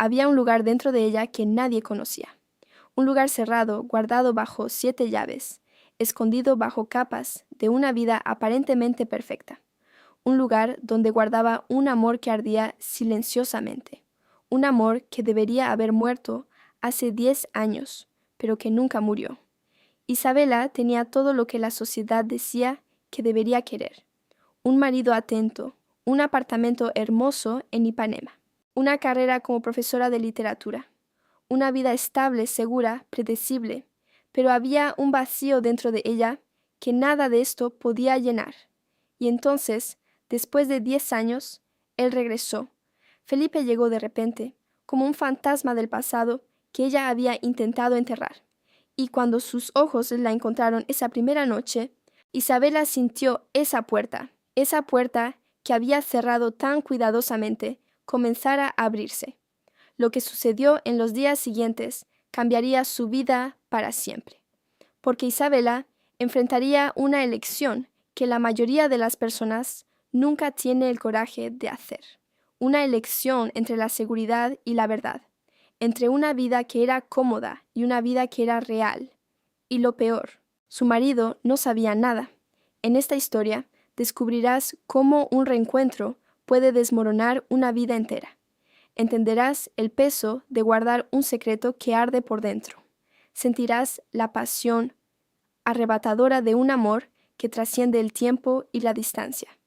Había un lugar dentro de ella que nadie conocía. Un lugar cerrado, guardado bajo 7 llaves, escondido bajo capas de una vida aparentemente perfecta. Un lugar donde guardaba un amor que ardía silenciosamente. Un amor que debería haber muerto hace 10 años, pero que nunca murió. Isabela tenía todo lo que la sociedad decía que debería querer. Un marido atento, un apartamento hermoso en Ipanema, una carrera como profesora de literatura, una vida estable, segura, predecible, pero había un vacío dentro de ella que nada de esto podía llenar. Y entonces, después de 10 años, él regresó. Felipe llegó de repente, como un fantasma del pasado que ella había intentado enterrar. Y cuando sus ojos la encontraron esa primera noche, Isabela sintió esa puerta que había cerrado tan cuidadosamente, comenzar a abrirse. Lo que sucedió en los días siguientes cambiaría su vida para siempre, porque Isabela enfrentaría una elección que la mayoría de las personas nunca tiene el coraje de hacer. Una elección entre la seguridad y la verdad, entre una vida que era cómoda y una vida que era real. Y lo peor, su marido no sabía nada. En esta historia descubrirás cómo un reencuentro puede desmoronar una vida entera. Entenderás el peso de guardar un secreto que arde por dentro. Sentirás la pasión arrebatadora de un amor que trasciende el tiempo y la distancia.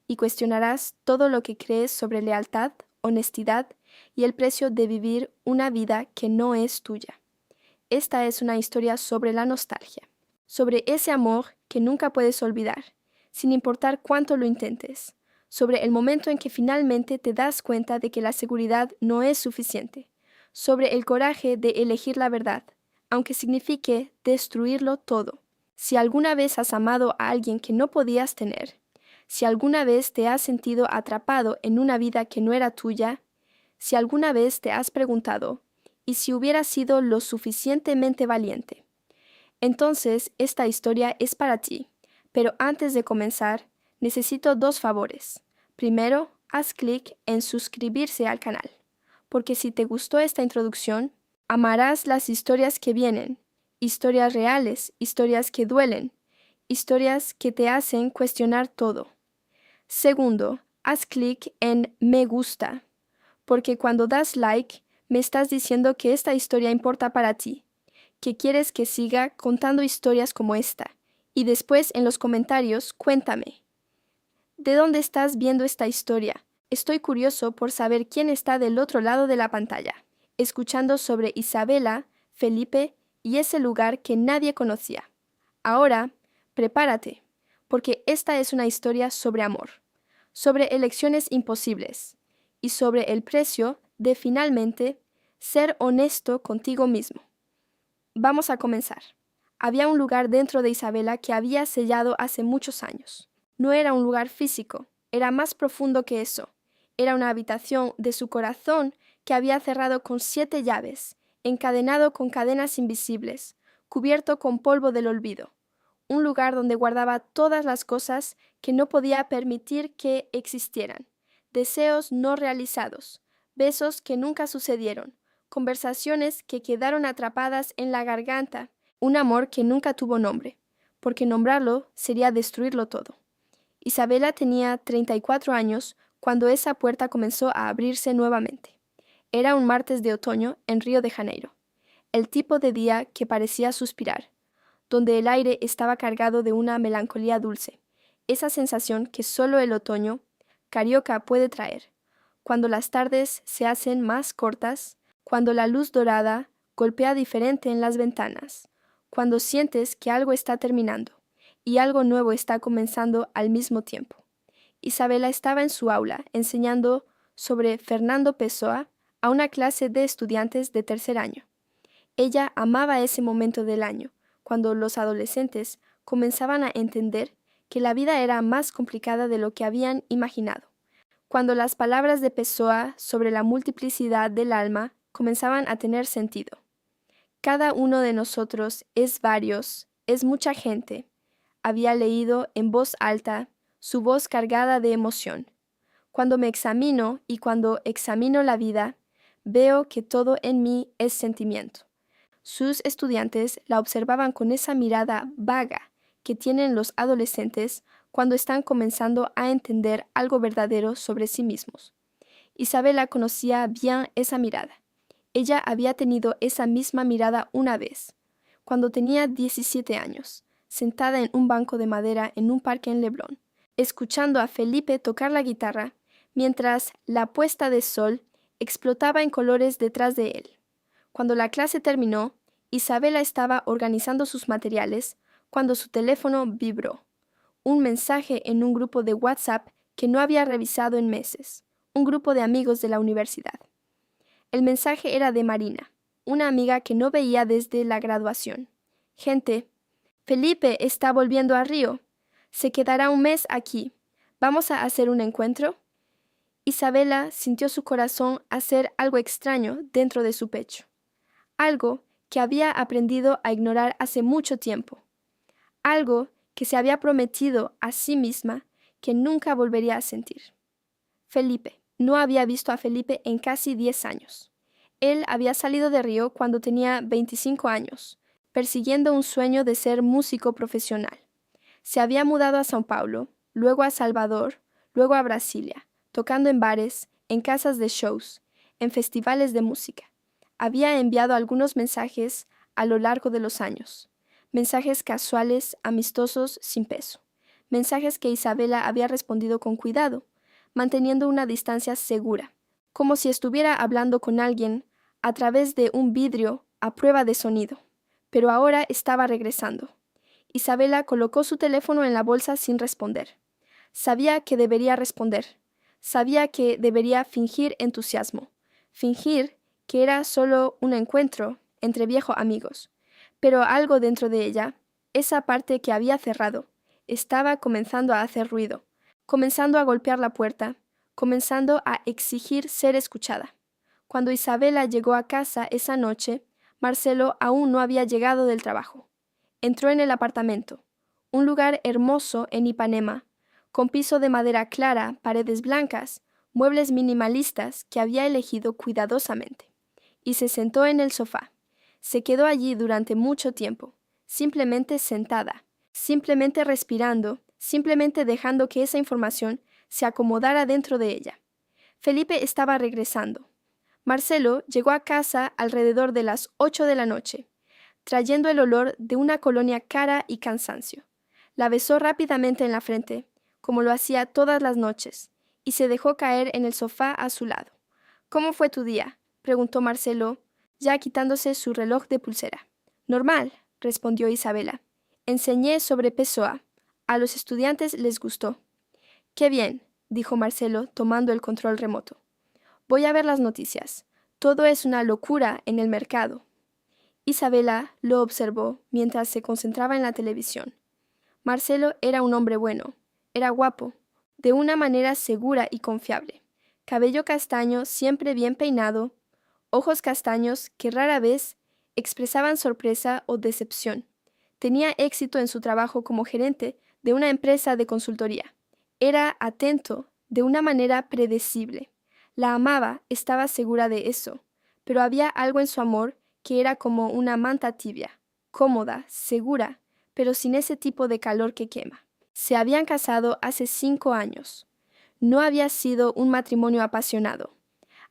Y cuestionarás todo lo que crees sobre lealtad, honestidad y el precio de vivir una vida que no es tuya. Esta es una historia sobre la nostalgia, sobre ese amor que nunca puedes olvidar, sin importar cuánto lo intentes, sobre el momento en que finalmente te das cuenta de que la seguridad no es suficiente, sobre el coraje de elegir la verdad, aunque signifique destruirlo todo. Si alguna vez has amado a alguien que no podías tener, si alguna vez te has sentido atrapado en una vida que no era tuya, si alguna vez te has preguntado, ¿y si hubieras sido lo suficientemente valiente? Entonces, esta historia es para ti, pero antes de comenzar, necesito 2 favores. Primero, haz clic en suscribirse al canal, porque si te gustó esta introducción, amarás las historias que vienen, historias reales, historias que duelen, historias que te hacen cuestionar todo. Segundo, haz clic en me gusta, porque cuando das like, me estás diciendo que esta historia importa para ti, que quieres que siga contando historias como esta. Y después en los comentarios cuéntame, ¿de dónde estás viendo esta historia? Estoy curioso por saber quién está del otro lado de la pantalla, escuchando sobre Isabela, Felipe y ese lugar que nadie conocía. Ahora, prepárate, porque esta es una historia sobre amor, sobre elecciones imposibles y sobre el precio de finalmente ser honesto contigo mismo. Vamos a comenzar. Había un lugar dentro de Isabela que había sellado hace muchos años. No era un lugar físico, era más profundo que eso. Era una habitación de su corazón que había cerrado con 7 llaves, encadenado con cadenas invisibles, cubierto con polvo del olvido. Un lugar donde guardaba todas las cosas que no podía permitir que existieran. Deseos no realizados, besos que nunca sucedieron, conversaciones que quedaron atrapadas en la garganta, un amor que nunca tuvo nombre, porque nombrarlo sería destruirlo todo. Isabela tenía 34 años cuando esa puerta comenzó a abrirse nuevamente. Era un martes de otoño en Río de Janeiro, el tipo de día que parecía suspirar, donde el aire estaba cargado de una melancolía dulce, esa sensación que solo el otoño, carioca, puede traer, cuando las tardes se hacen más cortas, cuando la luz dorada golpea diferente en las ventanas, cuando sientes que algo está terminando y algo nuevo está comenzando al mismo tiempo. Isabela estaba en su aula enseñando sobre Fernando Pessoa a una clase de estudiantes de 3er año. Ella amaba ese momento del año, cuando los adolescentes comenzaban a entender que la vida era más complicada de lo que habían imaginado, cuando las palabras de Pessoa sobre la multiplicidad del alma comenzaban a tener sentido. Cada uno de nosotros es varios, es mucha gente, había leído en voz alta, su voz cargada de emoción. Cuando me examino y cuando examino la vida, Veo que todo en mí es sentimiento. Sus estudiantes la observaban con esa mirada vaga que tienen los adolescentes cuando están comenzando a entender algo verdadero sobre sí mismos. Isabela conocía bien esa mirada. Ella había tenido esa misma mirada una vez, cuando tenía 17 años, sentada en un banco de madera en un parque en Leblon, escuchando a Felipe tocar la guitarra, mientras la puesta de sol explotaba en colores detrás de él. Cuando la clase terminó, Isabela estaba organizando sus materiales cuando su teléfono vibró. Un mensaje en un grupo de WhatsApp que no había revisado en meses, un grupo de amigos de la universidad. El mensaje era de Marina, una amiga que no veía desde la graduación. Gente, Felipe está volviendo a Río. Se quedará un mes aquí. ¿Vamos a hacer un encuentro? Isabela sintió su corazón hacer algo extraño dentro de su pecho. Algo que había aprendido a ignorar hace mucho tiempo. Algo que se había prometido a sí misma que nunca volvería a sentir. Felipe. No había visto a Felipe en casi 10 años. Él había salido de Río cuando tenía 25 años, persiguiendo un sueño de ser músico profesional. Se había mudado a São Paulo, luego a Salvador, luego a Brasilia, tocando en bares, en casas de shows, en festivales de música. Había enviado algunos mensajes a lo largo de los años. Mensajes casuales, amistosos, sin peso. Mensajes que Isabela había respondido con cuidado, manteniendo una distancia segura, como si estuviera hablando con alguien a través de un vidrio a prueba de sonido. Pero ahora estaba regresando. Isabela colocó su teléfono en la bolsa sin responder. Sabía que debería responder. Sabía que debería fingir entusiasmo, fingir que era solo un encuentro entre viejos amigos. Pero algo dentro de ella, esa parte que había cerrado, estaba comenzando a hacer ruido, comenzando a golpear la puerta, comenzando a exigir ser escuchada. Cuando Isabela llegó a casa esa noche, Marcelo aún no había llegado del trabajo. Entró en el apartamento, un lugar hermoso en Ipanema, con piso de madera clara, paredes blancas, muebles minimalistas que había elegido cuidadosamente, y se sentó en el sofá. Se quedó allí durante mucho tiempo, simplemente sentada, simplemente respirando, simplemente dejando que esa información se acomodara dentro de ella. Felipe estaba regresando. Marcelo llegó a casa alrededor de las 8 de la noche, trayendo el olor de una colonia cara y cansancio. La besó rápidamente en la frente, como lo hacía todas las noches, y se dejó caer en el sofá a su lado. «¿Cómo fue tu día?», preguntó Marcelo, ya quitándose su reloj de pulsera. «Normal», respondió Isabela. «Enseñé sobre Pessoa. A los estudiantes les gustó». «Qué bien», dijo Marcelo, tomando el control remoto. «Voy a ver las noticias. Todo es una locura en el mercado». Isabela lo observó mientras se concentraba en la televisión. Marcelo era un hombre bueno, era guapo, de una manera segura y confiable. Cabello castaño siempre bien peinado, ojos castaños que rara vez expresaban sorpresa o decepción. Tenía éxito en su trabajo como gerente de una empresa de consultoría. Era atento de una manera predecible. La amaba, estaba segura de eso, pero había algo en su amor que era como una manta tibia, cómoda, segura, pero sin ese tipo de calor que quema. Se habían casado hace 5 años. No había sido un matrimonio apasionado.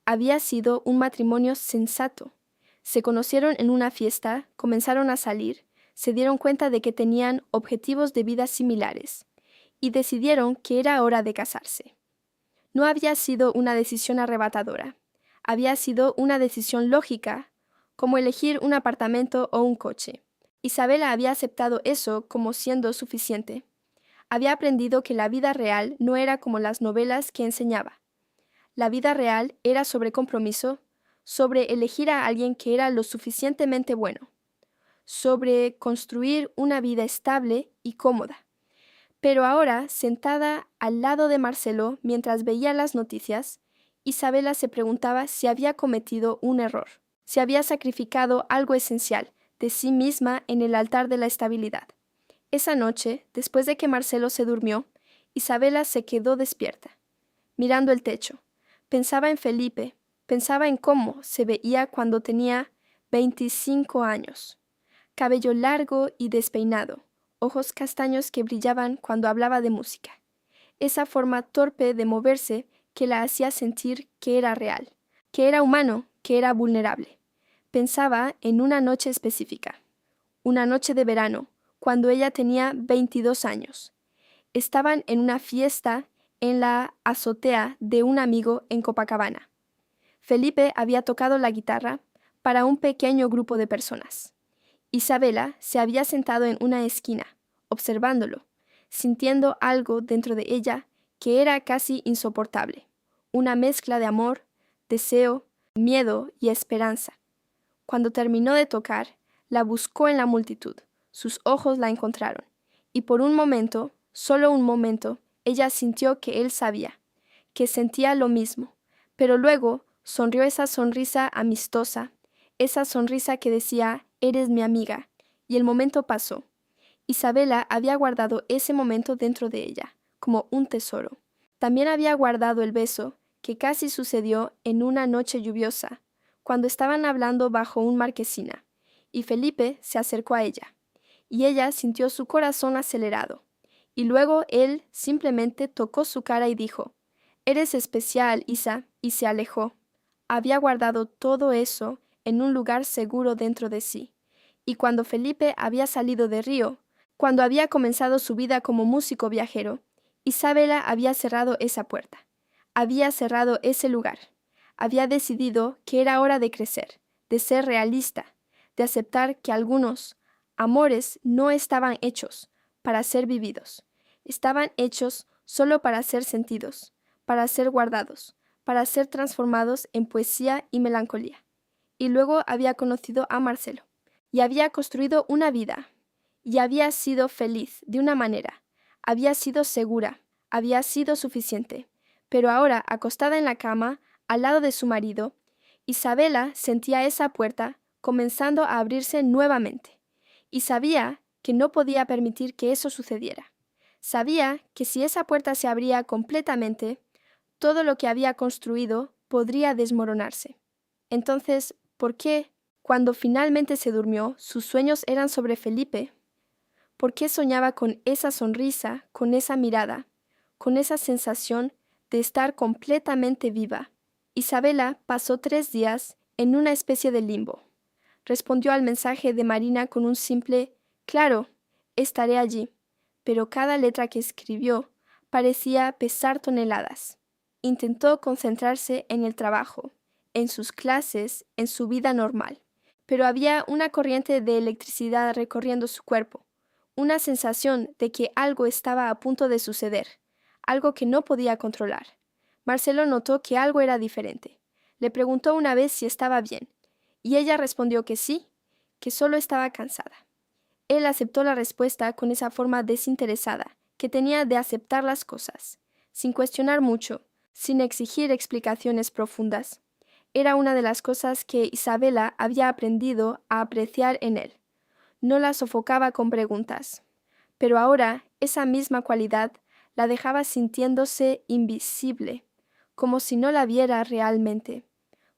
Había sido un matrimonio sensato. Se conocieron en una fiesta, comenzaron a salir, se dieron cuenta de que tenían objetivos de vida similares y decidieron que era hora de casarse. No había sido una decisión arrebatadora. Había sido una decisión lógica, como elegir un apartamento o un coche. Isabela había aceptado eso como siendo suficiente. Había aprendido que la vida real no era como las novelas que enseñaba. La vida real era sobre compromiso, sobre elegir a alguien que era lo suficientemente bueno, sobre construir una vida estable y cómoda. Pero ahora, sentada al lado de Marcelo mientras veía las noticias, Isabela se preguntaba si había cometido un error, si había sacrificado algo esencial de sí misma en el altar de la estabilidad. Esa noche, después de que Marcelo se durmió, Isabela se quedó despierta, mirando el techo. Pensaba en Felipe, Pensaba en cómo se veía cuando tenía 25 años. Cabello largo y despeinado, ojos castaños que brillaban cuando hablaba de música. Esa forma torpe de moverse que la hacía sentir que era real, que era humano, que era vulnerable. Pensaba en una noche específica, una noche de verano, cuando ella tenía 22 años. Estaban en una fiesta en la azotea de un amigo en Copacabana. Felipe había tocado la guitarra para un pequeño grupo de personas. Isabela se había sentado en una esquina, observándolo, sintiendo algo dentro de ella que era casi insoportable, una mezcla de amor, deseo, miedo y esperanza. Cuando terminó de tocar, la buscó en la multitud, sus ojos la encontraron, y por un momento, solo un momento, ella sintió que él sabía, que sentía lo mismo, pero luego sonrió esa sonrisa amistosa, esa sonrisa que decía, eres mi amiga, y el momento pasó. Isabela había guardado ese momento dentro de ella, como un tesoro. También había guardado el beso que casi sucedió en una noche lluviosa, cuando estaban hablando bajo un marquesina, y Felipe se acercó a ella, y ella sintió su corazón acelerado, y luego él simplemente tocó su cara y dijo, «Eres especial, Isa», y se alejó. Había guardado todo eso en un lugar seguro dentro de sí, y cuando Felipe había salido de Río, cuando había comenzado su vida como músico viajero, Isabela había cerrado esa puerta, había cerrado ese lugar, había decidido que era hora de crecer, de ser realista, de aceptar que algunos amores no estaban hechos para ser vividos, estaban hechos solo para ser sentidos, para ser guardados, para ser transformados en poesía y melancolía. Y luego había conocido a Marcelo, y había construido una vida, y había sido feliz de una manera, había sido segura, había sido suficiente. Pero ahora, acostada en la cama, al lado de su marido, Isabela sentía esa puerta comenzando a abrirse nuevamente, y sabía que no podía permitir que eso sucediera. Sabía que si esa puerta se abría completamente, todo lo que había construido podría desmoronarse. Entonces, ¿por qué, cuando finalmente se durmió, sus sueños eran sobre Felipe? ¿Por qué soñaba con esa sonrisa, con esa mirada, con esa sensación de estar completamente viva? Isabela pasó 3 días en una especie de limbo. Respondió al mensaje de Marina con un simple «Claro, estaré allí», pero cada letra que escribió parecía pesar toneladas. Intentó concentrarse en el trabajo, en sus clases, en su vida normal, pero había una corriente de electricidad recorriendo su cuerpo, una sensación de que algo estaba a punto de suceder, algo que no podía controlar. Marcelo notó que algo era diferente. Le preguntó una vez si estaba bien, y ella respondió que sí, que solo estaba cansada. Él aceptó la respuesta con esa forma desinteresada que tenía de aceptar las cosas, sin cuestionar mucho, sin exigir explicaciones profundas. Era una de las cosas que Isabela había aprendido a apreciar en él. No la sofocaba con preguntas, pero ahora esa misma cualidad la dejaba sintiéndose invisible, como si no la viera realmente,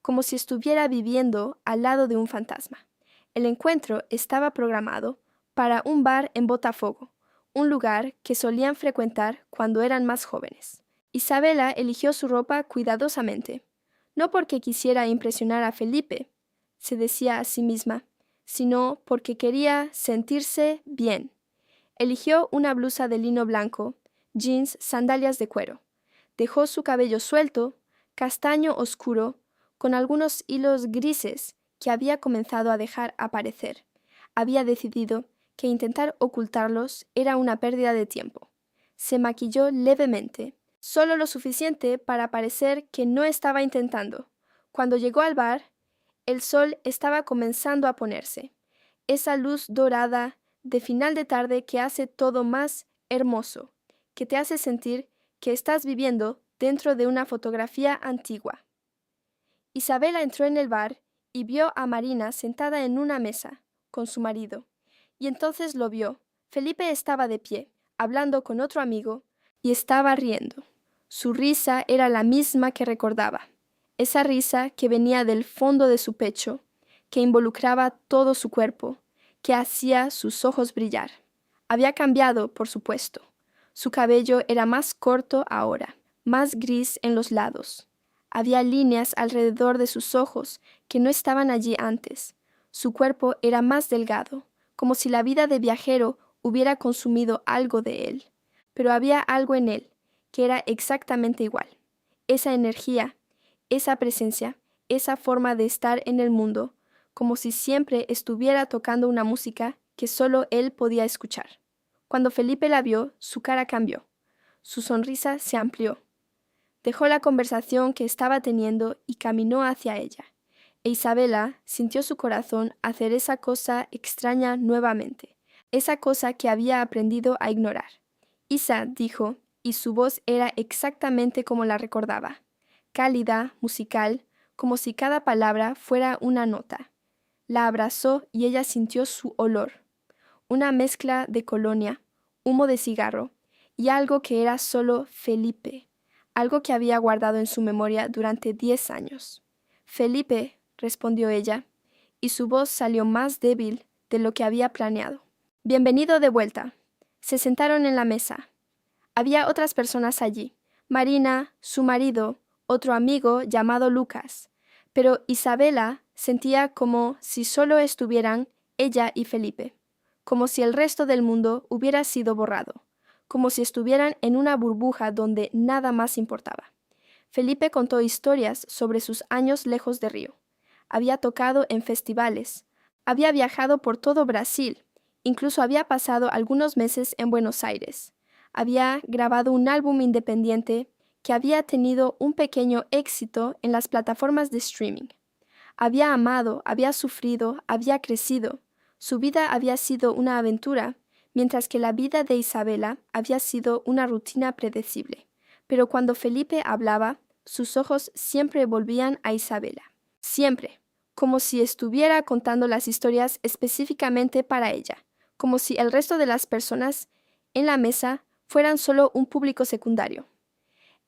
como si estuviera viviendo al lado de un fantasma. El encuentro estaba programado para un bar en Botafogo, un lugar que solían frecuentar cuando eran más jóvenes. Isabela eligió su ropa cuidadosamente, no porque quisiera impresionar a Felipe, se decía a sí misma, sino porque quería sentirse bien. Eligió una blusa de lino blanco, jeans, sandalias de cuero. Dejó su cabello suelto, castaño oscuro, con algunos hilos grises que había comenzado a dejar aparecer. Había decidido que intentar ocultarlos era una pérdida de tiempo. Se maquilló levemente, solo lo suficiente para parecer que no estaba intentando. Cuando llegó al bar, el sol estaba comenzando a ponerse. Esa luz dorada de final de tarde que hace todo más hermoso, que te hace sentir que estás viviendo dentro de una fotografía antigua. Isabela entró en el bar y vio a Marina sentada en una mesa, con su marido. Y entonces lo vio. Felipe estaba de pie, hablando con otro amigo, y estaba riendo. Su risa era la misma que recordaba. esa risa que venía del fondo de su pecho, que involucraba todo su cuerpo, que hacía sus ojos brillar. Había cambiado, por supuesto. Su cabello era más corto ahora, más gris en los lados. Había líneas alrededor de sus ojos que no estaban allí antes. Su cuerpo era más delgado, como si la vida de viajero hubiera consumido algo de él. Pero había algo en él que era exactamente igual. Esa energía, esa presencia, esa forma de estar en el mundo, como si siempre estuviera tocando una música que solo él podía escuchar. Cuando Felipe la vio, su cara cambió. Su sonrisa se amplió. Dejó la conversación que estaba teniendo y caminó hacia ella. E Isabela sintió su corazón hacer esa cosa extraña nuevamente, esa cosa que había aprendido a ignorar. Isa dijo, y su voz era exactamente como la recordaba, cálida, musical, como si cada palabra fuera una nota. La abrazó y ella sintió su olor, una mezcla de colonia, humo de cigarro y algo que era solo Felipe, algo que había guardado en su memoria durante 10 años. Felipe, respondió ella, y su voz salió más débil de lo que había planeado. Bienvenido de vuelta. Se sentaron en la mesa. Había otras personas allí, Marina, su marido, otro amigo llamado Lucas, pero Isabela sentía como si solo estuvieran ella y Felipe, como si el resto del mundo hubiera sido borrado, como si estuvieran en una burbuja donde nada más importaba. Felipe contó historias sobre sus años lejos de Río. Había tocado en festivales, había viajado por todo Brasil, incluso había pasado algunos meses en Buenos Aires. Había grabado un álbum independiente que había tenido un pequeño éxito en las plataformas de streaming. Había amado, había sufrido, había crecido. Su vida había sido una aventura, mientras que la vida de Isabela había sido una rutina predecible. Pero cuando Felipe hablaba, sus ojos siempre volvían a Isabela. Siempre, como si estuviera contando las historias específicamente para ella, como si el resto de las personas en la mesa fueran solo un público secundario.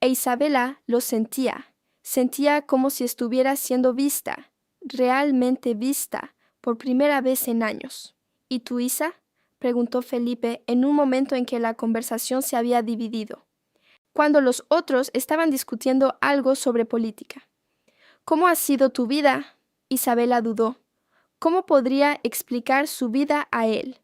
E Isabela lo sentía, sentía como si estuviera siendo vista, realmente vista, por primera vez en años. ¿Y tú, Isa?, preguntó Felipe en un momento en que la conversación se había dividido, cuando los otros estaban discutiendo algo sobre política. ¿Cómo ha sido tu vida? Isabela dudó. ¿Cómo podría explicar su vida a él?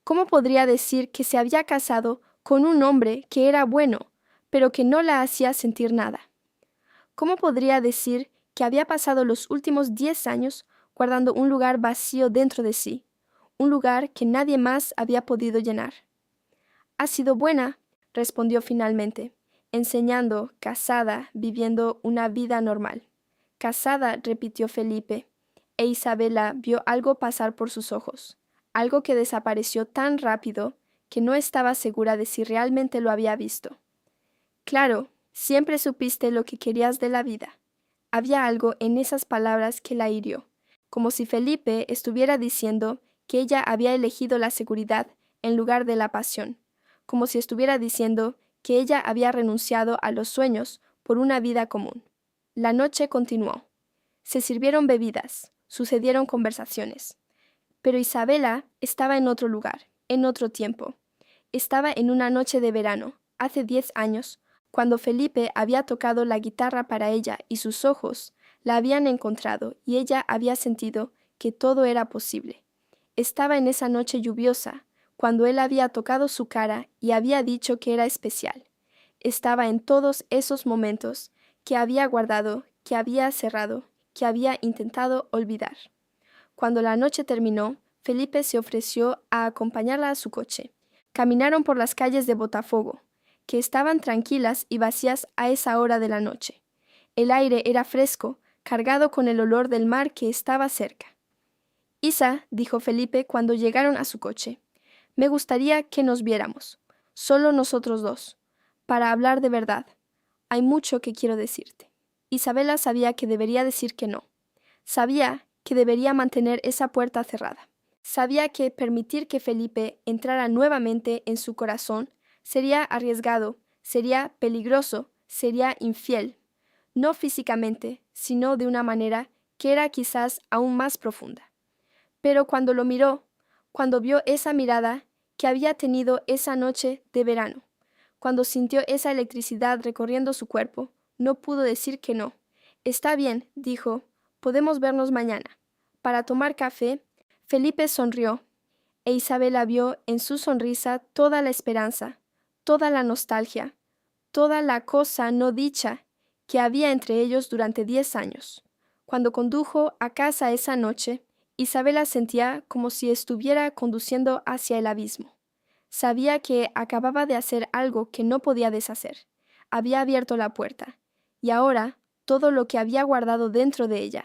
¿Cómo podría decir que se había casado con un hombre que era bueno, pero que no la hacía sentir nada? ¿Cómo podría decir que había pasado los últimos 10 años guardando un lugar vacío dentro de sí, un lugar que nadie más había podido llenar? «Ha sido buena», respondió finalmente, enseñando, casada, viviendo una vida normal. «Casada», repitió Felipe, e Isabela vio algo pasar por sus ojos, algo que desapareció tan rápido que no estaba segura de si realmente lo había visto. «Claro, siempre supiste lo que querías de la vida». Había algo en esas palabras que la hirió, como si Felipe estuviera diciendo que ella había elegido la seguridad en lugar de la pasión, como si estuviera diciendo que ella había renunciado a los sueños por una vida común. La noche continuó. Se sirvieron bebidas, sucedieron conversaciones. Pero Isabela estaba en otro lugar, en otro tiempo. Estaba en una noche de verano, hace 10 años, cuando Felipe había tocado la guitarra para ella y sus ojos la habían encontrado y ella había sentido que todo era posible. Estaba en esa noche lluviosa, cuando él había tocado su cara y había dicho que era especial. Estaba en todos esos momentos que había guardado, que había cerrado, que había intentado olvidar. Cuando la noche terminó, Felipe se ofreció a acompañarla a su coche. Caminaron por las calles de Botafogo, que estaban tranquilas y vacías a esa hora de la noche. El aire era fresco, cargado con el olor del mar que estaba cerca. «Isa», dijo Felipe cuando llegaron a su coche, «me gustaría que nos viéramos, solo nosotros dos, para hablar de verdad. Hay mucho que quiero decirte». Isabela sabía que debería decir que no. Sabía que debería mantener esa puerta cerrada. Sabía que permitir que Felipe entrara nuevamente en su corazón sería arriesgado, sería peligroso, sería infiel. no físicamente, sino de una manera que era quizás aún más profunda. Pero cuando lo miró, cuando vio esa mirada que había tenido esa noche de verano, cuando sintió esa electricidad recorriendo su cuerpo, no pudo decir que no. Está bien, dijo, podemos vernos mañana. Para tomar café, Felipe sonrió, e Isabela vio en su sonrisa toda la esperanza, toda la nostalgia, toda la cosa no dicha que había entre ellos durante 10 años. Cuando condujo a casa esa noche, Isabela sentía como si estuviera conduciendo hacia el abismo. Sabía que acababa de hacer algo que no podía deshacer. Había abierto la puerta, y ahora todo lo que había guardado dentro de ella,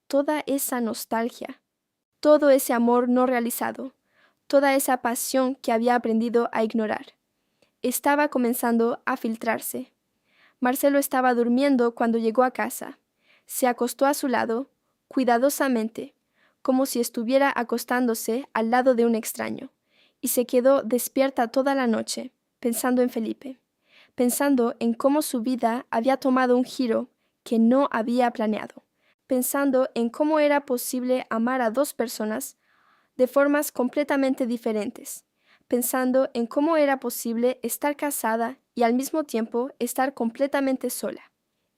toda esa nostalgia, todo ese amor no realizado, toda esa pasión que había aprendido a ignorar, estaba comenzando a filtrarse. Marcelo estaba durmiendo cuando llegó a casa. Se acostó a su lado, cuidadosamente, como si estuviera acostándose al lado de un extraño, y se quedó despierta toda la noche, pensando en Felipe, pensando en cómo su vida había tomado un giro que no había planeado, pensando en cómo era posible amar a dos personas de formas completamente diferentes, pensando en cómo era posible estar casada y al mismo tiempo estar completamente sola.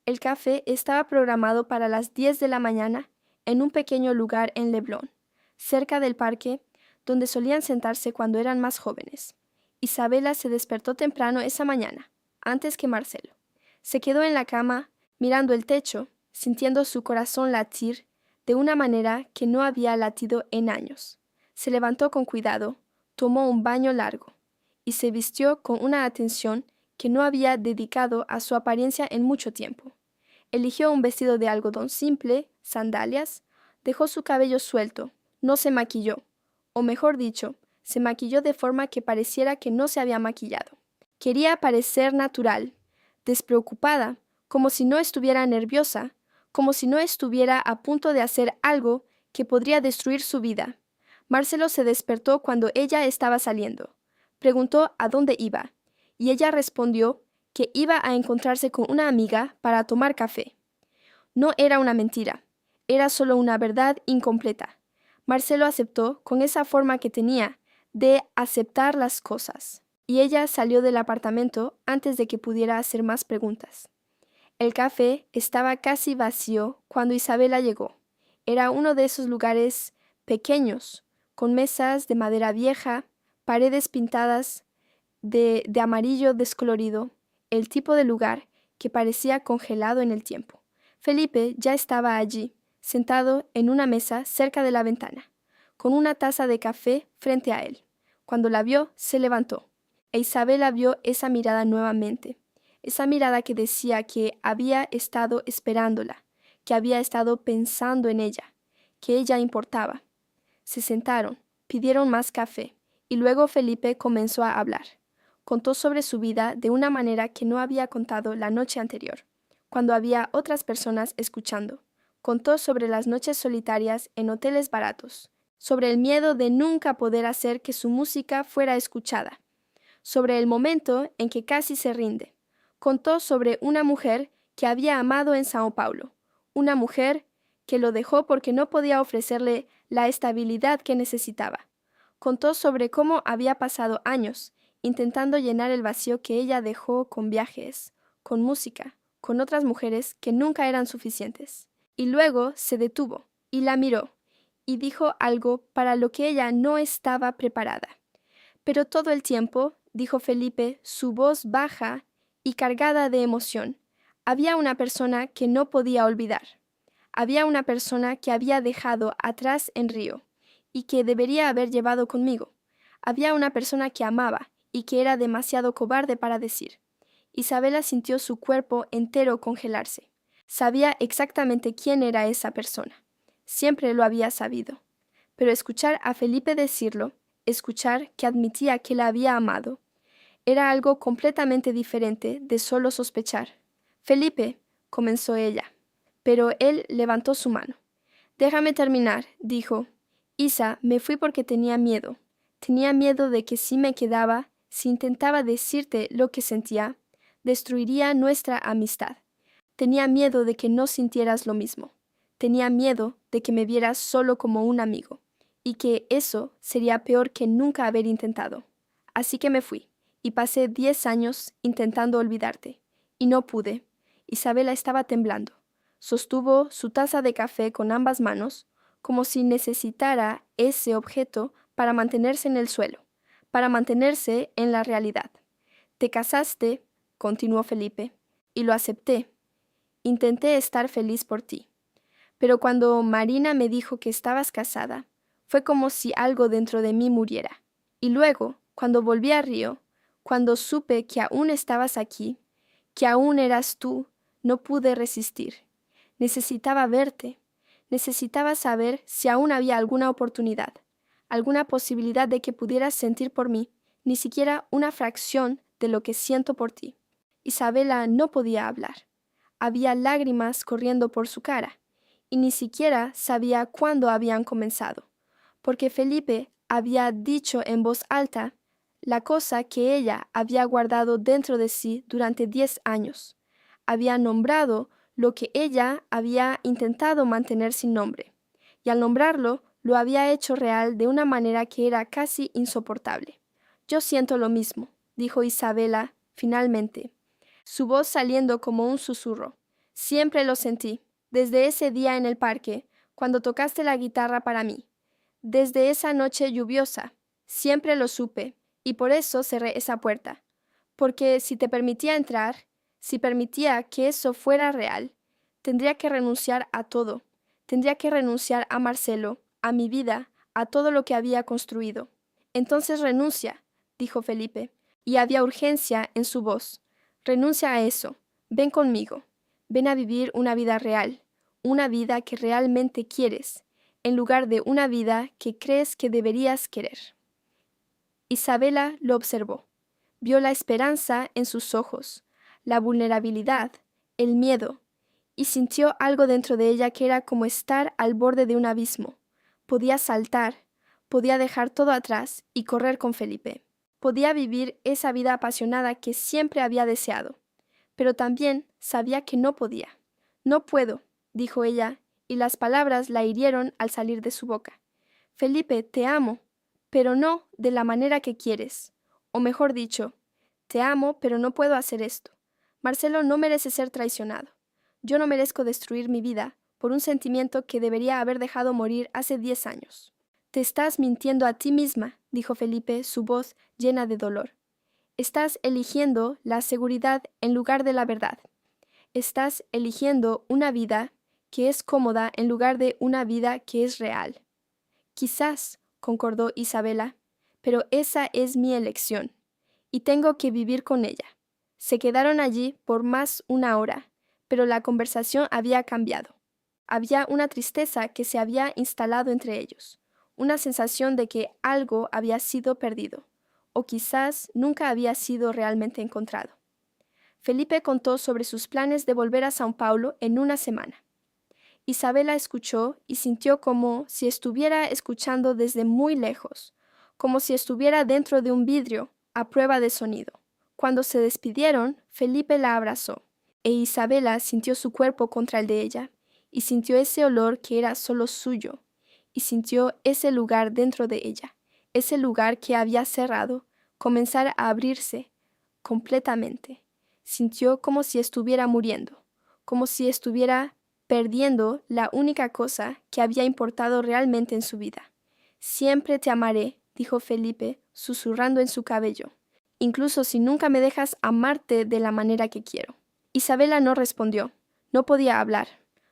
El café estaba programado para las 10 de la mañana en un pequeño lugar en Leblon, cerca del parque donde solían sentarse cuando eran más jóvenes. Isabela se despertó temprano esa mañana, antes que Marcelo. Se quedó en la cama, mirando el techo, sintiendo su corazón latir de una manera que no había latido en años. Se levantó con cuidado, tomó un baño largo y se vistió con una atención que no había dedicado a su apariencia en mucho tiempo. Eligió un vestido de algodón simple, sandalias, dejó su cabello suelto, no se maquilló, o mejor dicho, se maquilló de forma que pareciera que no se había maquillado. Quería parecer natural, despreocupada, como si no estuviera nerviosa, como si no estuviera a punto de hacer algo que podría destruir su vida. Marcelo se despertó cuando ella estaba saliendo. Preguntó a dónde iba, y ella respondió que iba a encontrarse con una amiga para tomar café. No era una mentira, era solo una verdad incompleta. Marcelo aceptó con esa forma que tenía de aceptar las cosas, y ella salió del apartamento antes de que pudiera hacer más preguntas. El café estaba casi vacío cuando Isabela llegó. Era uno de esos lugares pequeños, con mesas de madera vieja, paredes pintadas de amarillo descolorido, el tipo de lugar que parecía congelado en el tiempo. Felipe ya estaba allí, sentado en una mesa cerca de la ventana, con una taza de café frente a él. Cuando la vio, se levantó, e Isabela vio esa mirada nuevamente, esa mirada que decía que había estado esperándola, que había estado pensando en ella, que ella importaba. Se sentaron, pidieron más café, y luego Felipe comenzó a hablar. Contó sobre su vida de una manera que no había contado la noche anterior, cuando había otras personas escuchando. Contó sobre las noches solitarias en hoteles baratos, sobre el miedo de nunca poder hacer que su música fuera escuchada, sobre el momento en que casi se rinde. Contó sobre una mujer que había amado en Sao Paulo, una mujer que lo dejó porque no podía ofrecerle la estabilidad que necesitaba. Contó sobre cómo había pasado años intentando llenar el vacío que ella dejó con viajes, con música, con otras mujeres que nunca eran suficientes. Y luego se detuvo y la miró y dijo algo para lo que ella no estaba preparada. Pero todo el tiempo, dijo Felipe, su voz baja y cargada de emoción, había una persona que no podía olvidar. Había una persona que había dejado atrás en Río y que debería haber llevado conmigo. Había una persona que amaba y que era demasiado cobarde para decir. Isabela sintió su cuerpo entero congelarse. Sabía exactamente quién era esa persona. Siempre lo había sabido. Pero escuchar a Felipe decirlo, escuchar que admitía que la había amado, era algo completamente diferente de solo sospechar. Felipe, comenzó ella, pero él levantó su mano. Déjame terminar, dijo. Isa, me fui porque tenía miedo. Tenía miedo de que si me quedaba, si intentaba decirte lo que sentía, destruiría nuestra amistad. Tenía miedo de que no sintieras lo mismo. Tenía miedo de que me vieras solo como un amigo, y que eso sería peor que nunca haber intentado. Así que me fui, y pasé 10 años intentando olvidarte, y no pude. Isabela estaba temblando. Sostuvo su taza de café con ambas manos, como si necesitara ese objeto para mantenerse en el suelo, para mantenerse en la realidad. Te casaste, continuó Felipe, y lo acepté. Intenté estar feliz por ti. Pero cuando Marina me dijo que estabas casada, fue como si algo dentro de mí muriera. Y luego, cuando volví a Río, cuando supe que aún estabas aquí, que aún eras tú, no pude resistir. Necesitaba verte. Necesitaba saber si aún había alguna oportunidad, alguna posibilidad de que pudieras sentir por mí, ni siquiera una fracción de lo que siento por ti. Isabela no podía hablar. Había lágrimas corriendo por su cara, y ni siquiera sabía cuándo habían comenzado, porque Felipe había dicho en voz alta la cosa que ella había guardado dentro de sí durante 10 años. Había nombrado lo que ella había intentado mantener sin nombre, y al nombrarlo lo había hecho real de una manera que era casi insoportable. Yo siento lo mismo, dijo Isabela finalmente, su voz saliendo como un susurro. Siempre lo sentí, desde ese día en el parque, cuando tocaste la guitarra para mí. Desde esa noche lluviosa, siempre lo supe, y por eso cerré esa puerta. Porque si te permitía entrar, si permitía que eso fuera real, tendría que renunciar a todo. Tendría que renunciar a Marcelo, a mi vida, a todo lo que había construido. Entonces renuncia, dijo Felipe, y había urgencia en su voz. Renuncia a eso. Ven conmigo. Ven a vivir una vida real, una vida que realmente quieres, en lugar de una vida que crees que deberías querer. Isabela lo observó. Vio la esperanza en sus ojos, la vulnerabilidad, el miedo, y sintió algo dentro de ella que era como estar al borde de un abismo. Podía saltar, podía dejar todo atrás y correr con Felipe. Podía vivir esa vida apasionada que siempre había deseado, pero también sabía que no podía. No puedo, dijo ella, y las palabras la hirieron al salir de su boca. Felipe, te amo, pero no de la manera que quieres. O mejor dicho, te amo, pero no puedo hacer esto. Marcelo no merece ser traicionado. Yo no merezco destruir mi vida por un sentimiento que debería haber dejado morir hace 10 años. Te estás mintiendo a ti misma, dijo Felipe, su voz llena de dolor. Estás eligiendo la seguridad en lugar de la verdad. Estás eligiendo una vida que es cómoda en lugar de una vida que es real. Quizás, concordó Isabela, pero esa es mi elección, y tengo que vivir con ella. Se quedaron allí por más una hora, pero la conversación había cambiado. Había una tristeza que se había instalado entre ellos, una sensación de que algo había sido perdido, o quizás nunca había sido realmente encontrado. Felipe contó sobre sus planes de volver a São Paulo en una semana. Isabela escuchó y sintió como si estuviera escuchando desde muy lejos, como si estuviera dentro de un vidrio, a prueba de sonido. Cuando se despidieron, Felipe la abrazó, e Isabela sintió su cuerpo contra el de ella, y sintió ese olor que era solo suyo, y sintió ese lugar dentro de ella, ese lugar que había cerrado, comenzar a abrirse completamente. Sintió como si estuviera muriendo, como si estuviera perdiendo la única cosa que había importado realmente en su vida. Siempre te amaré, dijo Felipe, susurrando en su cabello, incluso si nunca me dejas amarte de la manera que quiero. Isabela no respondió, no podía hablar,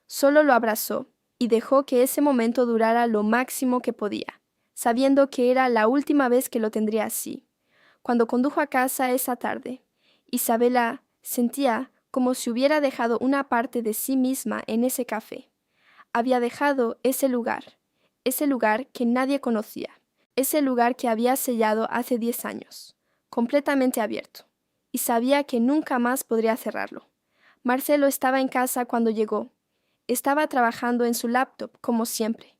solo lo abrazó y dejó que ese momento durara lo máximo que podía, sabiendo que era la última vez que lo tendría así. Cuando condujo a casa esa tarde, Isabela sentía como si hubiera dejado una parte de sí misma en ese café. Había dejado ese lugar que nadie conocía, ese lugar que había sellado hace 10 años, completamente abierto, y sabía que nunca más podría cerrarlo. Marcelo estaba en casa cuando llegó. Estaba trabajando en su laptop, como siempre.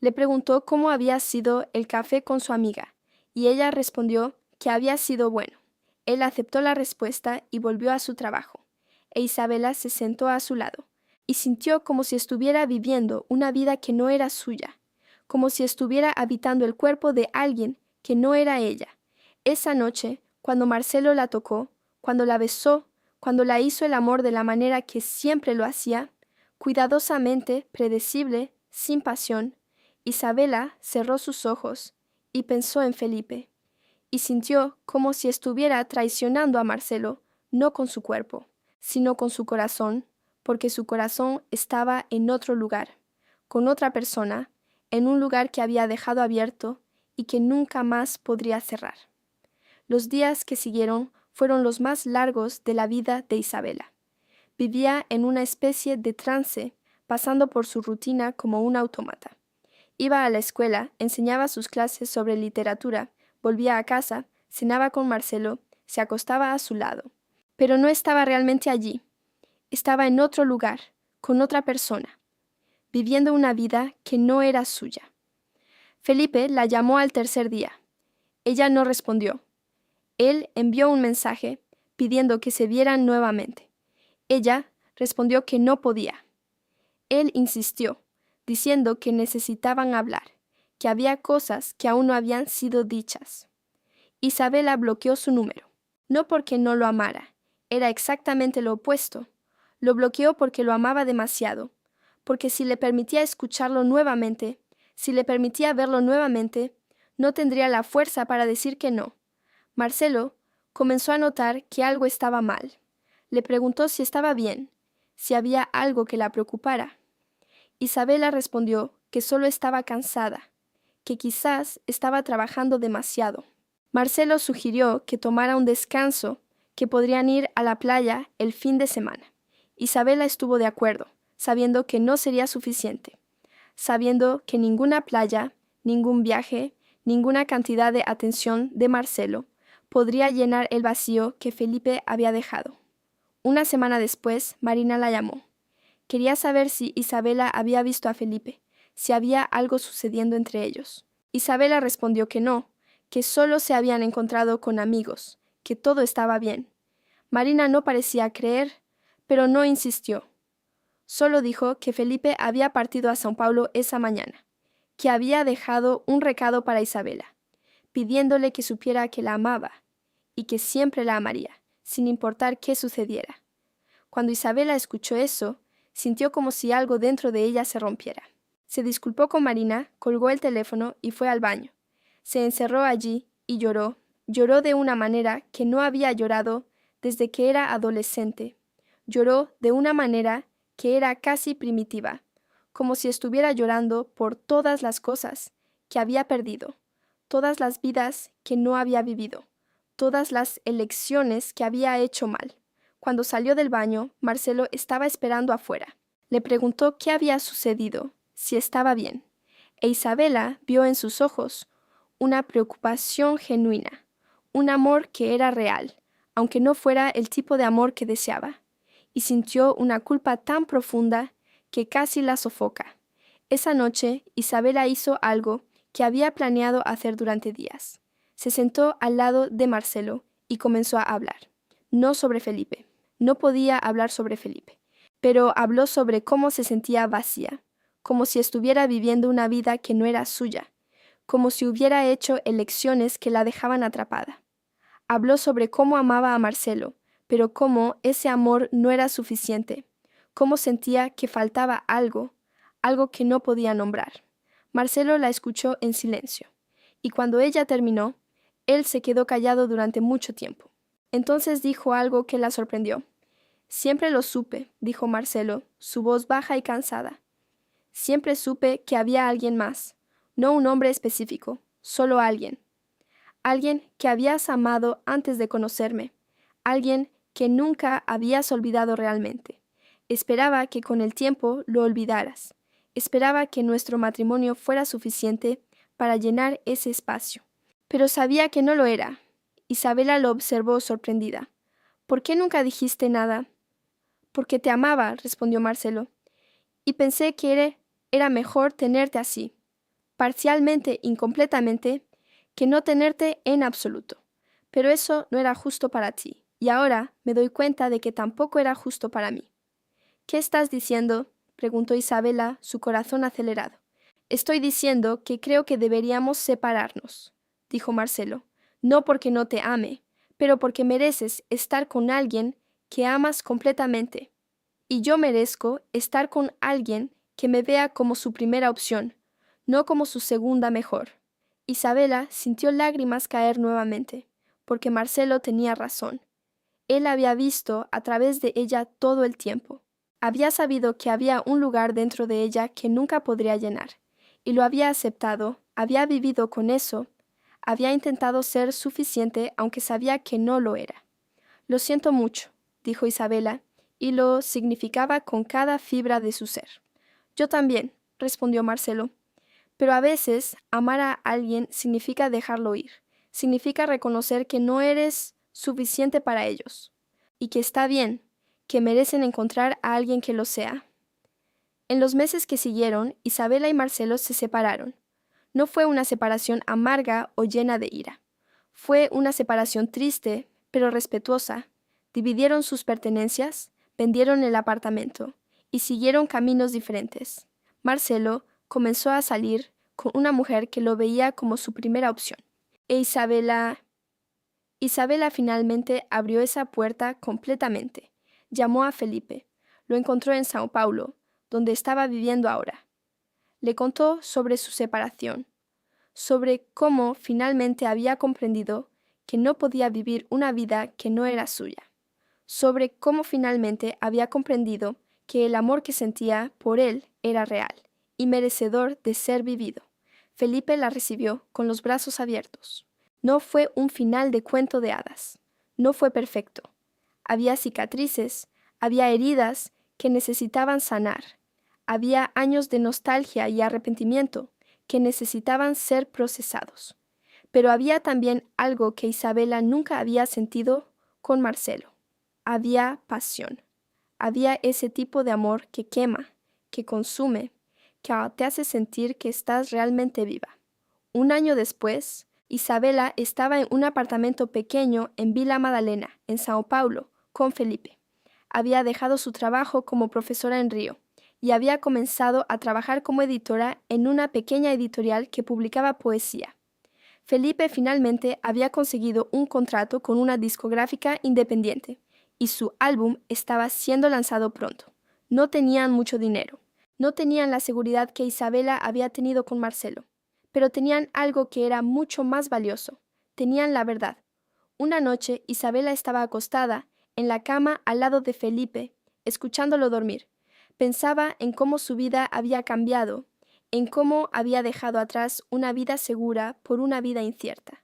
Le preguntó cómo había sido el café con su amiga, y ella respondió que había sido bueno. Él aceptó la respuesta y volvió a su trabajo. e Isabela se sentó a su lado, y sintió como si estuviera viviendo una vida que no era suya, como si estuviera habitando el cuerpo de alguien que no era ella. Esa noche, cuando Marcelo la tocó, cuando la besó, cuando la hizo el amor de la manera que siempre lo hacía, cuidadosamente, predecible, sin pasión, Isabela cerró sus ojos y pensó en Felipe, y sintió como si estuviera traicionando a Marcelo, no con su cuerpo, sino con su corazón, porque su corazón estaba en otro lugar, con otra persona, en un lugar que había dejado abierto y que nunca más podría cerrar. Los días que siguieron fueron los más largos de la vida de Isabela. Vivía en una especie de trance, pasando por su rutina como un autómata. Iba a la escuela, enseñaba sus clases sobre literatura, volvía a casa, cenaba con Marcelo, se acostaba a su lado. Pero no estaba realmente allí. Estaba en otro lugar, con otra persona, viviendo una vida que no era suya. Felipe la llamó al tercer día. Ella no respondió. Él envió un mensaje pidiendo que se vieran nuevamente. Ella respondió que no podía. Él insistió, diciendo que necesitaban hablar, que había cosas que aún no habían sido dichas. Isabela bloqueó su número, no porque no lo amara, era exactamente lo opuesto. Lo bloqueó porque lo amaba demasiado, porque si le permitía escucharlo nuevamente, si le permitía verlo nuevamente, no tendría la fuerza para decir que no. Marcelo comenzó a notar que algo estaba mal. Le preguntó si estaba bien, si había algo que la preocupara. Isabela respondió que solo estaba cansada, que quizás estaba trabajando demasiado. Marcelo sugirió que tomara un descanso, que podrían ir a la playa el fin de semana. Isabela estuvo de acuerdo, sabiendo que no sería suficiente, sabiendo que ninguna playa, ningún viaje, ninguna cantidad de atención de Marcelo podría llenar el vacío que Felipe había dejado. Una semana después, Marina la llamó. Quería saber si Isabela había visto a Felipe, si había algo sucediendo entre ellos. Isabela respondió que no, que solo se habían encontrado con amigos, que todo estaba bien. Marina no parecía creer, pero no insistió. Solo dijo que Felipe había partido a São Paulo esa mañana, que había dejado un recado para Isabela, pidiéndole que supiera que la amaba y que siempre la amaría, sin importar qué sucediera. Cuando Isabela escuchó eso, sintió como si algo dentro de ella se rompiera. Se disculpó con Marina, colgó el teléfono y fue al baño. Se encerró allí y lloró. Lloró de una manera que no había llorado desde que era adolescente. Lloró de una manera que era casi primitiva, como si estuviera llorando por todas las cosas que había perdido, todas las vidas que no había vivido, todas las elecciones que había hecho mal. Cuando salió del baño, Marcelo estaba esperando afuera. Le preguntó qué había sucedido, si estaba bien, e Isabela vio en sus ojos una preocupación genuina, un amor que era real, aunque no fuera el tipo de amor que deseaba, y sintió una culpa tan profunda que casi la sofoca. Esa noche, Isabela hizo algo que había planeado hacer durante días. Se sentó al lado de Marcelo y comenzó a hablar, no sobre Felipe. No podía hablar sobre Felipe, pero habló sobre cómo se sentía vacía, como si estuviera viviendo una vida que no era suya, como si hubiera hecho elecciones que la dejaban atrapada. Habló sobre cómo amaba a Marcelo, pero cómo ese amor no era suficiente, cómo sentía que faltaba algo, algo que no podía nombrar. Marcelo la escuchó en silencio, y cuando ella terminó, él se quedó callado durante mucho tiempo. Entonces dijo algo que la sorprendió. Siempre lo supe, dijo Marcelo, su voz baja y cansada. Siempre supe que había alguien más, no un hombre específico, solo alguien. Alguien que habías amado antes de conocerme, alguien que nunca habías olvidado realmente. Esperaba que con el tiempo lo olvidaras. Esperaba que nuestro matrimonio fuera suficiente para llenar ese espacio. Pero sabía que no lo era. Isabela lo observó sorprendida. ¿Por qué nunca dijiste nada? Porque te amaba, respondió Marcelo, y pensé que era mejor tenerte así, parcialmente, incompletamente, que no tenerte en absoluto. Pero eso no era justo para ti. y ahora me doy cuenta de que tampoco era justo para mí. ¿Qué estás diciendo?, preguntó Isabela, su corazón acelerado. Estoy diciendo que creo que deberíamos separarnos, dijo Marcelo, no porque no te ame, pero porque mereces estar con alguien que amas completamente. Y yo merezco estar con alguien que me vea como su primera opción, no como su segunda mejor. Isabela sintió lágrimas caer nuevamente, porque Marcelo tenía razón. Él había visto a través de ella todo el tiempo. Había sabido que había un lugar dentro de ella que nunca podría llenar, y lo había aceptado, había vivido con eso, había intentado ser suficiente aunque sabía que no lo era. Lo siento mucho, dijo Isabela, y lo significaba con cada fibra de su ser. Yo también, respondió Marcelo, pero a veces amar a alguien significa dejarlo ir, significa reconocer que no eres suficiente para ellos, y que está bien, que merecen encontrar a alguien que lo sea. En los meses que siguieron, Isabela y Marcelo se separaron. No fue una separación amarga o llena de ira. Fue una separación triste, pero respetuosa. Dividieron sus pertenencias, vendieron el apartamento y siguieron caminos diferentes. Marcelo comenzó a salir con una mujer que lo veía como su primera opción. E Isabela finalmente abrió esa puerta completamente. Llamó a Felipe. Lo encontró en Sao Paulo, donde estaba viviendo ahora. Le contó sobre su separación, sobre cómo finalmente había comprendido que no podía vivir una vida que no era suya, sobre cómo finalmente había comprendido que el amor que sentía por él era real y merecedor de ser vivido. Felipe la recibió con los brazos abiertos. No fue un final de cuento de hadas. No fue perfecto. Había cicatrices, había heridas que necesitaban sanar. Había años de nostalgia y arrepentimiento que necesitaban ser procesados. Pero había también algo que Isabela nunca había sentido con Marcelo. Había pasión. Había ese tipo de amor que quema, que consume, que te hace sentir que estás realmente viva. Un año después, Isabela estaba en un apartamento pequeño en Vila Madalena, en Sao Paulo, con Felipe. Había dejado su trabajo como profesora en Río y había comenzado a trabajar como editora en una pequeña editorial que publicaba poesía. Felipe finalmente había conseguido un contrato con una discográfica independiente y su álbum estaba siendo lanzado pronto. No tenían mucho dinero, no tenían la seguridad que Isabela había tenido con Marcelo, pero tenían algo que era mucho más valioso. Tenían la verdad. Una noche Isabela estaba acostada en la cama al lado de Felipe, escuchándolo dormir. Pensaba en cómo su vida había cambiado, en cómo había dejado atrás una vida segura por una vida incierta.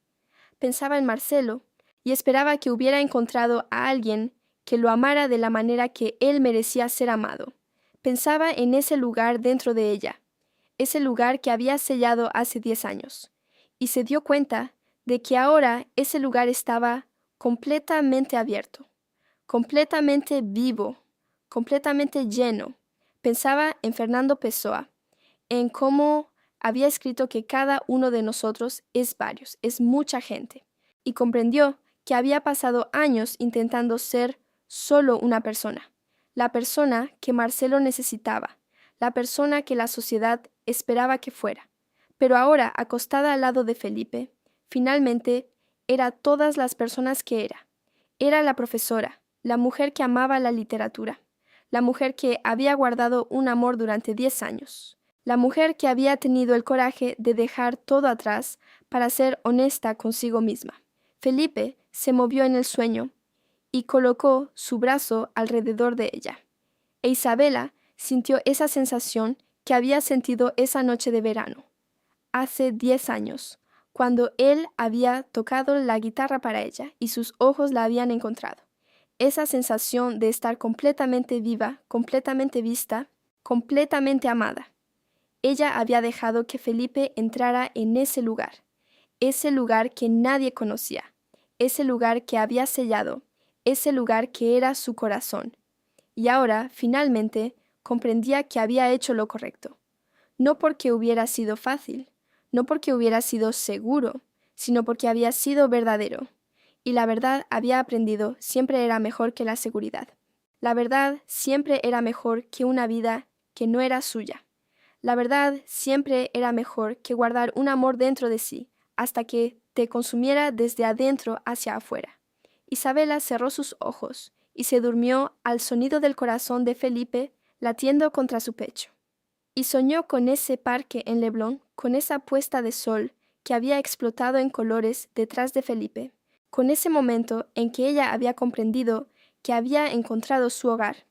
Pensaba en Marcelo y esperaba que hubiera encontrado a alguien que lo amara de la manera que él merecía ser amado. Pensaba en ese lugar dentro de ella, ese lugar que había sellado hace 10 años, y se dio cuenta de que ahora ese lugar estaba completamente abierto, completamente vivo, completamente lleno. Pensaba en Fernando Pessoa, en cómo había escrito que cada uno de nosotros es varios, es mucha gente, y comprendió que había pasado años intentando ser solo una persona, la persona que Marcelo necesitaba, la persona que la sociedad esperaba que fuera. Pero ahora, acostada al lado de Felipe, finalmente era todas las personas que era. Era la profesora, la mujer que amaba la literatura, la mujer que había guardado un amor durante 10 años, la mujer que había tenido el coraje de dejar todo atrás para ser honesta consigo misma. Felipe se movió en el sueño y colocó su brazo alrededor de ella. E Isabela sintió esa sensación que había sentido esa noche de verano, hace 10 años, cuando él había tocado la guitarra para ella y sus ojos la habían encontrado. Esa sensación de estar completamente viva, completamente vista, completamente amada. Ella había dejado que Felipe entrara en ese lugar que nadie conocía, ese lugar que había sellado, ese lugar que era su corazón. Y ahora, finalmente, comprendía que había hecho lo correcto. No porque hubiera sido fácil, no porque hubiera sido seguro, sino porque había sido verdadero. y la verdad, había aprendido, siempre era mejor que la seguridad. La verdad siempre era mejor que una vida que no era suya. La verdad siempre era mejor que guardar un amor dentro de sí, hasta que te consumiera desde adentro hacia afuera. Isabela cerró sus ojos y se durmió al sonido del corazón de Felipe latiendo contra su pecho. Y soñó con ese parque en Leblon, con esa puesta de sol que había explotado en colores detrás de Felipe, con ese momento en que ella había comprendido que había encontrado su hogar,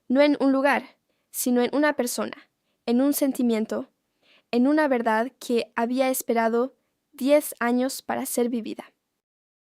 no en un lugar, sino en una persona, en un sentimiento, en una verdad que había esperado 10 años para ser vivida.